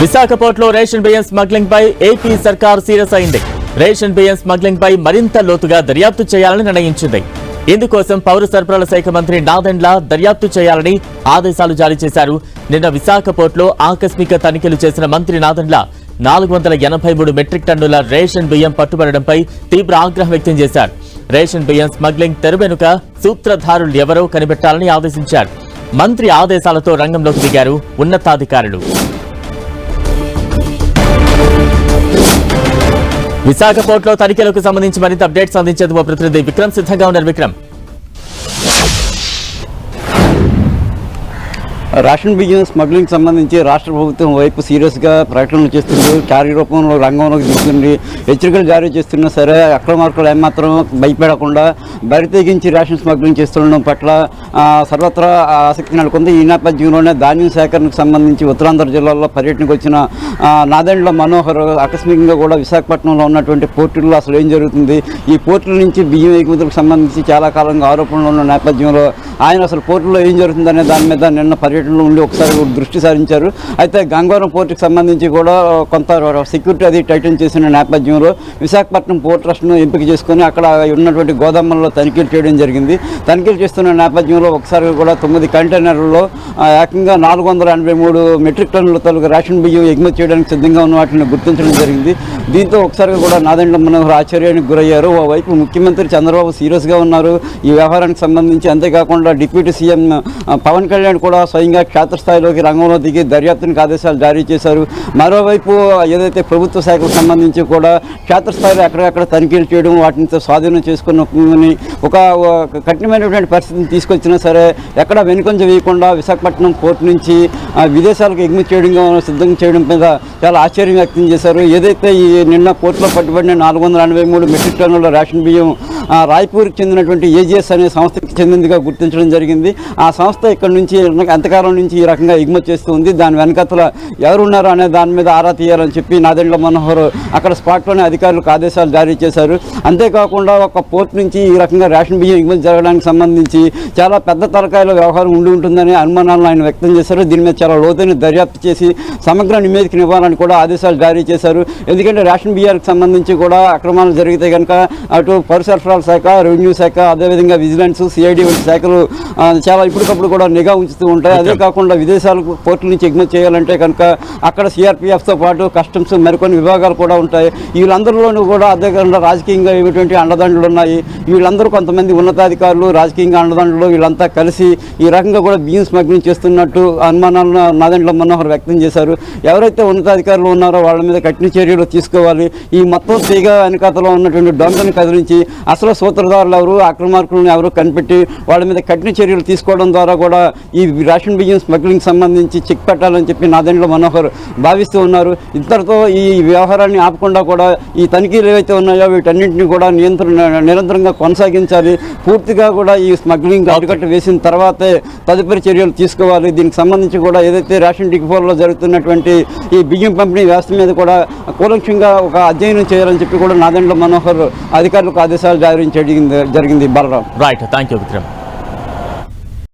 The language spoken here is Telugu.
విశాఖ పోర్టులో రేషన్ బియ్యం స్మగ్లింగ్ పై ఏపీ సర్కార్ సీరియస్ అయింది. రేషన్ బియ్యం స్మగ్లింగ్ పై మరింత లోతుగా దర్యాప్తు చేయాలని నిర్ణయించింది. ఇందుకోసం పౌర సరఫరాల శాఖ మంత్రి నాదెండ్ల దర్యాప్తు చేయాలని ఆదేశాలు జారీ చేశారు. నిన్న విశాఖ పోర్టులో ఆకస్మిక తనిఖీలు చేసిన మంత్రి నాదెండ్ల 483 మెట్రిక్ టన్నుల రేషన్ బియ్యం పట్టుబడడంపై తీవ్ర ఆగ్రహం వ్యక్తం చేశారు. రేషన్ బియ్యం స్మగ్లింగ్ తెరవెనుక సూత్రధారులు ఎవరో కనిపెట్టాలని ఆదేశించారు. మంత్రి ఆదేశాలతో రంగంలోకి దిగారు ఉన్నతాధికారులు. విశాఖ పోర్టులో తనిఖీలకు సంబంధించి మరింత అప్డేట్స్ అందించేందుకు మా ప్రతినిధి విక్రమ్ సిద్ధంగా ఉన్నారు. విక్రమ్, రేషన్ బియ్యం స్మగ్లింగ్ సంబంధించి రాష్ట్ర ప్రభుత్వం వైపు సీరియస్గా ప్రకటనలు చేస్తుంది. క్యారీ రూపంలో రంగంలోకి దిగుతుంది. హెచ్చరికలు జారీ చేస్తున్నా సరే అక్రమార్కులు ఏమాత్రం భయపడకుండా బరి తెగించి రేషన్ స్మగ్లింగ్ చేస్తుండడం పట్ల సర్వత్రా ఆసక్తి నెలకొంది. ఈ నేపథ్యంలోనే ధాన్యం సేకరణకు సంబంధించి ఉత్తరాంధ్ర జిల్లాలో పర్యటనకు వచ్చిన నాదెండ్ల మనోహర్ ఆకస్మికంగా కూడా విశాఖపట్నంలో ఉన్నటువంటి పోర్టుల్లో అసలు ఏం జరుగుతుంది, ఈ పోర్టుల నుంచి బియ్యం ఎగుమతులకు సంబంధించి చాలా కాలంగా ఆరోపణలు ఉన్న నేపథ్యంలో ఆయన అసలు పోర్టులో ఏం జరుగుతుందనే దాని మీద నిన్న పర్యటనలో ఉండి ఒకసారి దృష్టి సారించారు. అయితే గంగవరం పోర్టుకు సంబంధించి కూడా కొంత సెక్యూరిటీ అది టైటన్ చేసిన నేపథ్యంలో విశాఖపట్నం పోర్ట్ ట్రస్ట్ను ఎంపిక చేసుకుని అక్కడ ఉన్నటువంటి గోదాముల్లో తనిఖీలు చేయడం జరిగింది. తనిఖీలు చేస్తున్న నేపథ్యంలో ఒకసారి కూడా 9 కంటైనర్లలో ఏకంగా 483 మెట్రిక్ టన్నుల తాలూకు రేషన్ బియ్యం ఎగుమతి చేయడానికి సిద్ధంగా ఉన్న వాటిని గుర్తించడం జరిగింది. దీంతో ఒకసారి కూడా నాదెండ్ల మనోహర్ ఆశ్చర్యానికి గురయ్యారు. ఓవైపు ముఖ్యమంత్రి చంద్రబాబు సీరియస్గా ఉన్నారు ఈ వ్యవహారానికి సంబంధించి. అంతేకాకుండా డిప్యూటీ సీఎం పవన్ కళ్యాణ్ కూడా స్వయంగా క్షేత్రస్థాయిలోకి రంగంలో దిగి దర్యాప్తునికి ఆదేశాలు జారీ చేశారు. మరోవైపు ఏదైతే ప్రభుత్వ శాఖకు సంబంధించి కూడా క్షేత్రస్థాయిలో ఎక్కడెక్కడ తనిఖీలు చేయడం, వాటిని స్వాధీనం చేసుకుని ఒక కఠినమైనటువంటి పరిస్థితిని తీసుకొచ్చినా సరే ఎక్కడ వెనుకొంజ వేయకుండా విశాఖపట్నం పోర్టు నుంచి విదేశాలకు ఎగుమతి చేయడం సిద్ధం చేయడం మీద చాలా ఆశ్చర్యం వ్యక్తం చేశారు. ఏదైతే ఈ నిన్న పోర్టులో పట్టుబడిన 483 మెట్రిక్ టన్నుల రేషన్ బియ్యం రాయ్పూర్కి చెందినటువంటి ఏజీఎస్ అనే సంస్థకి చెందిందిగా గుర్తించడం జరిగింది. ఆ సంస్థ ఇక్కడ నుంచి ఎంతకాలం నుంచి ఈ రకంగా ఎగుమతి చేస్తూ ఉంది, దాని వెనకతల ఎవరున్నారు అనే దాని మీద ఆరా తీయాలని చెప్పి నాదెండ్ల మనోహర్ అక్కడ స్పాట్లోనే అధికారులకు ఆదేశాలు జారీ చేశారు. అంతేకాకుండా ఒక పోర్ట్ నుంచి ఈ రకంగా రేషన్ బియ్యం ఎగుమతి జరగడానికి సంబంధించి చాలా పెద్ద తరకాయల వ్యవహారం ఉండి ఉంటుందని అనుమానాలను ఆయన వ్యక్తం చేశారు. దీని మీద చాలా లోతైన దర్యాప్తు చేసి సమగ్ర నివేదికను ఇవ్వాలని కూడా ఆదేశాలు జారీ చేశారు. ఎందుకంటే రేషన్ బియ్యానికి సంబంధించి కూడా అక్రమాలు జరిగితే కనుక అటు పౌర సరఫరాల శాఖ, రెవెన్యూ శాఖ, అదేవిధంగా విజిలెన్స్, సిఐడి వంటి శాఖలు చాలా ఇప్పటికప్పుడు కూడా నిఘా ఉంచుతూ ఉంటాయి. అదే కాకుండా విదేశాలకు పోర్టుల నుంచి ఎగుమతి చేయాలంటే కనుక అక్కడ సిఆర్పిఎఫ్తో పాటు కస్టమ్స్ మరికొన్ని విభాగాలు కూడా ఉంటాయి. వీళ్ళందరిలోనూ కూడా అదే కాకుండా రాజకీయంగా ఏమిటువంటి అండదండలు ఉన్నాయి. వీళ్ళందరూ కొంతమంది ఉన్నతాధికారులు, రాజకీయంగా అండదండలు వీళ్ళంతా కలిసి ఈ రకంగా కూడా బియ్యం స్మగ్లింగ్ చేస్తున్నట్టు అనుమానాలను నాదెండ్ల మనోహర్ వ్యక్తం చేశారు. ఎవరైతే ఉన్నతాధికారులు ఉన్నారో వాళ్ళ మీద కఠిన చర్యలు తీసుకోవాలి. ఈ మొత్తం తీగ వెనకాతలో ఉన్నటువంటి డొంకని కదిలించి అసలు సూత్రధారులు ఎవరు, అక్రమార్కులను ఎవరు కనిపెట్టి వాళ్ళ మీద కఠిన చర్యలు తీసుకోవడం ద్వారా కూడా ఈ రేషన్ బియ్యం స్మగ్లింగ్ సంబంధించి చెక్ పెట్టాలని చెప్పి నాదెండ్ల మనోహర్ భావిస్తూ ఉన్నారు. ఇంతటితో ఈ వ్యవహారాన్ని ఆపకుండా కూడా ఈ తనిఖీలు ఏవైతే ఉన్నాయో వీటన్నింటినీ కూడా నిరంతరంగా కొనసాగించాలి. పూర్తిగా కూడా ఈ స్మగ్లింగ్ అడ్డుకట్ట వేసిన తర్వాతే తదుపరి చర్యలు తీసుకోవాలి. దీనికి సంబంధించి కూడా ఏదైతే రేషన్ డిపోలో జరుగుతున్నటువంటి ఈ బియ్యం పంపిణీ వ్యవస్థ మీద కూడా కూలంకషంగా ఒక అధ్యయనం చేయాలని చెప్పి కూడా నాదెండ్ల మనోహర్ అధికారులకు ఆదేశాలు జారీ చేయడం జరిగింది. Balaram. Right, thank you Vikram.